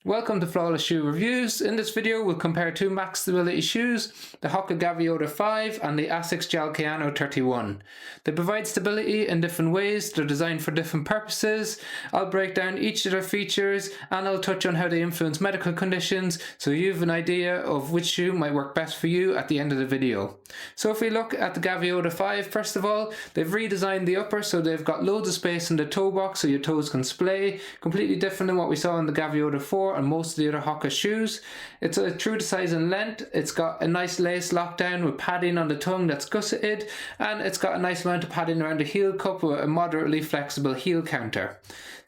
Welcome to Flawless Shoe Reviews. In this video we'll compare two max stability shoes, the Hoka Gaviota 5 and the Asics Gel-Kayano 31. They provide stability in different ways, they're designed for different purposes. I'll break down each of their features and I'll touch on how they influence medical conditions so you have an idea of which shoe might work best for you at the end of the video. So if we look at the Gaviota 5, first of all, they've redesigned the upper so they've got loads of space in the toe box so your toes can splay, completely different than what we saw in the Gaviota 4 and most of the other Hoka shoes. It's true to size and length. It's got a nice lace lockdown with padding on the tongue that's gusseted, and it's got a nice amount of padding around the heel cup with a moderately flexible heel counter.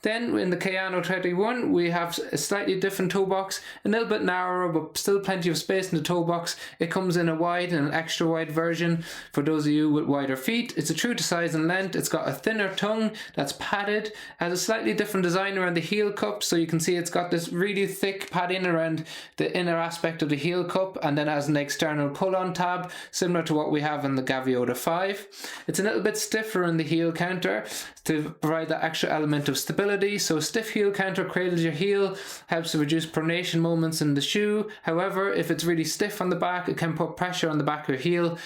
Then in the Kayano 31 we have a slightly different toe box, a little bit narrower but still plenty of space in the toe box. It comes in a wide and an extra wide version for those of you with wider feet. It's a true to size and length. It's got a thinner tongue that's padded, has a slightly different design around the heel cup, so you can see it's got this really thick padding around the inner aspect of the heel cup, and then has an external pull-on tab similar to what we have in the Gaviota 5. It's a little bit stiffer in the heel counter to provide that extra element of stability. So stiff heel counter cradles your heel, helps to reduce pronation moments in the shoe. However, if it's really stiff on the back, it can put pressure on the back of your heel.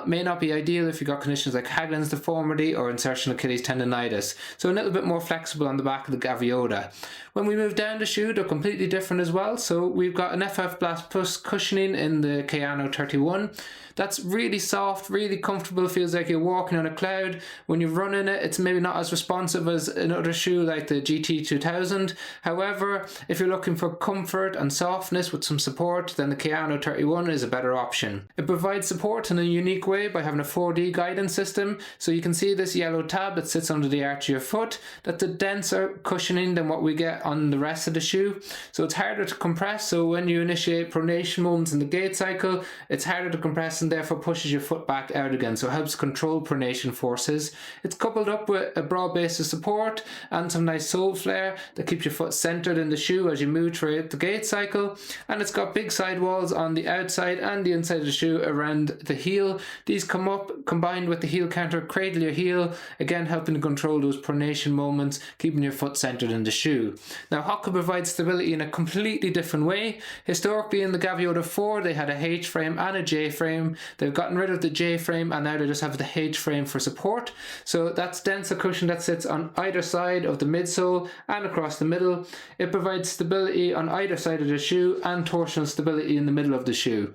May not be ideal if you've got conditions like Haglund's deformity or insertional Achilles tendonitis. So a little bit more flexible on the back of the Gaviota. When we move down the shoe, they're completely different as well. So we've got an FF Blast Plus cushioning in the Kayano 31. That's really soft, really comfortable, feels like you're walking on a cloud. When you're running it, it's maybe not as responsive as another shoe like the GT 2000. However, if you're looking for comfort and softness with some support, then the Kayano 31 is a better option. It provides support in a unique way by having a 4D guidance system. So you can see this yellow tab that sits under the arch of your foot. That's a denser cushioning than what we get on the rest of the shoe. So it's harder to compress, so when you initiate pronation moments in the gait cycle, it's harder to compress and therefore pushes your foot back out again, so it helps control pronation forces. It's coupled up with a broad base of support and some nice sole flare that keeps your foot centered in the shoe as you move throughout the gait cycle, and it's got big sidewalls on the outside and the inside of the shoe around the heel. These come up combined with the heel counter cradle your heel, again helping to control those pronation moments, keeping your foot centered in the shoe. Now Hoka provides stability in a completely different way. Historically in the Gaviota 4 they had a H frame and a J frame. They've gotten rid of the J frame and now they just have the H frame for support. So that's denser cushion that sits on either side of the midsole and across the middle. It provides stability on either side of the shoe and torsional stability in the middle of the shoe.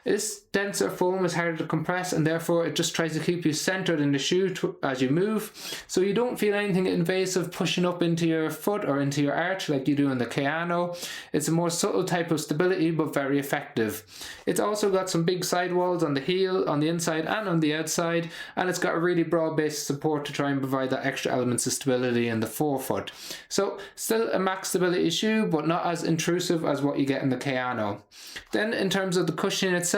This denser foam is harder to compress and therefore it just tries to keep you centered in the shoe as you move, so you don't feel anything invasive pushing up into your foot or into your arch like you do in the Kayano. It's a more subtle type of stability but very effective. It's also got some big sidewalls on the heel, on the inside and on the outside, and it's got a really broad base of support to try and provide that extra elements of stability in the forefoot. So still a max stability shoe but not as intrusive as what you get in the Kayano. Then in terms of the cushioning itself,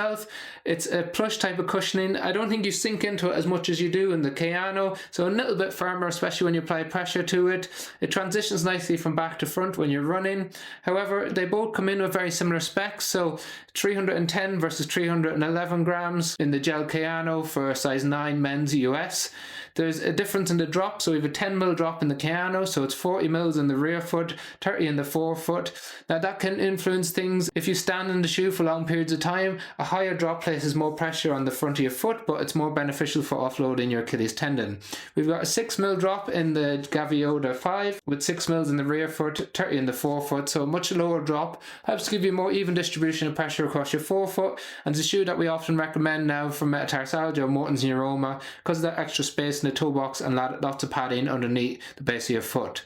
it's a plush type of cushioning. I don't think you sink into it as much as you do in the Kayano, so a little bit firmer, especially when you apply pressure to it. It transitions nicely from back to front when you're running. However, they both come in with very similar specs, so 310 versus 311 grams in the Gel-Kayano for size 9 men's US. There's a difference in the drop, so we have a 10mm drop in the Kayano, so it's 40mm in the rear foot, 30 in the forefoot. Now that can influence things. If you stand in the shoe for long periods of time, a higher drop places more pressure on the front of your foot, but it's more beneficial for offloading your Achilles tendon. We've got a 6mm drop in the Gaviota 5 with 6mm in the rear foot, 30 in the forefoot, so a much lower drop helps give you more even distribution of pressure across your forefoot, and it's a shoe that we often recommend now for metatarsalgia or Morton's neuroma because of that extra space in the toe box and lots of padding underneath the base of your foot.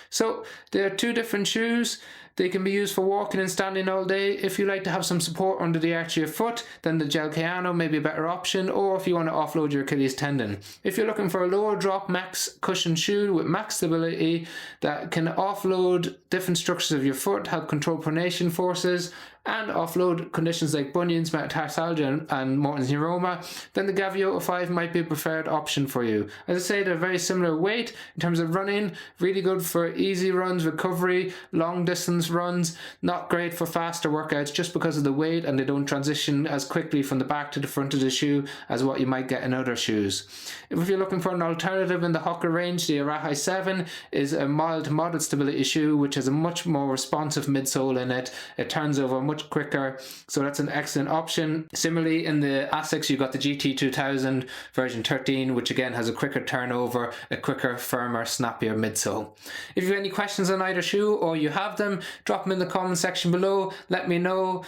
So there are two different shoes. They can be used for walking and standing all day. If you like to have some support under the arch of your foot, then the Gel-Kayano may be a better option, or if you want to offload your Achilles tendon. If you're looking for a lower drop max cushion shoe with max stability that can offload different structures of your foot, help control pronation forces, and offload conditions like bunions, metatarsalgia and Morton's neuroma, then the Gaviota 5 might be a preferred option for you. As I say, they're very similar weight in terms of running, really good for easy runs, recovery, long distance runs, not great for faster workouts just because of the weight, and they don't transition as quickly from the back to the front of the shoe as what you might get in other shoes. If you're looking for an alternative in the Hoka range, the Arahi 7 is a mild to moderate stability shoe which has a much more responsive midsole in it. It turns over much quicker, so that's an excellent option. Similarly, in the Asics, you've got the GT2000 version 13, which again has a quicker turnover, a quicker, firmer, snappier midsole. If you have any questions on either shoe or you have them, drop them in the comment section below. Let me know.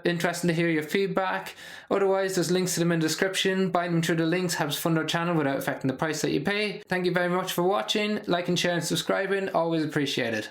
Interesting to hear your feedback. Otherwise, there's links to them in the description. Buying them through the links helps fund our channel without affecting the price that you pay. Thank you very much for watching. Like and share and subscribing, always appreciated.